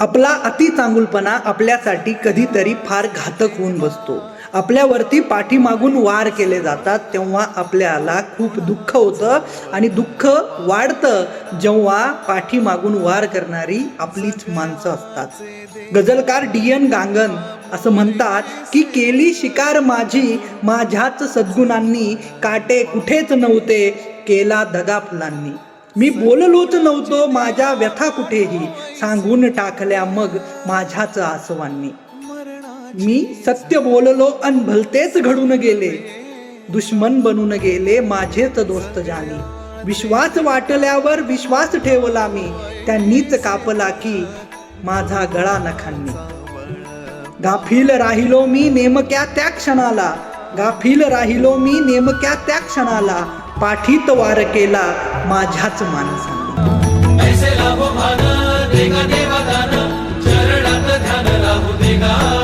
आपला अति चांगुलपणा आपल्यासाठी कधीतरी फार घातक होऊन बसतो. आपल्यावरती पाठीमागून वार केले जातात तेव्हा आपल्याला खूप दुःख होतं आणि दुःख वाढतं जेव्हा पाठीमागून वार करणारी आपलीच माणसं असतात. गझलकार D.N. गांगन असं म्हणतात की केली शिकार माझी माझ्याच सद्गुणांनी, काटे कुठेच नव्हते केला दगा फुलांनी. मी बोललोच नव्हतो माझ्या व्यथा कुठेही, सांगून टाकल्या मग माझ्याच आसवांनी. मी सत्य बोललो अन भलतेच घडून गेले, दुश्मन बनून गेले माझेच दोस्त जाणी. विश्वास वाटल्यावर विश्वास ठेवला मी, त्यांनीच कापला की माझा गळा नखांनी. गाफील राहिलो मी नेमक्या त्या क्षणाला, गाफील राहिलो मी नेमक्या त्या क्षणाला, पाठीत वार केला माझ्याच माणसाने. ऐसे लाभो भान देगा देवा दान, चरणात ध्यान राहू देगा.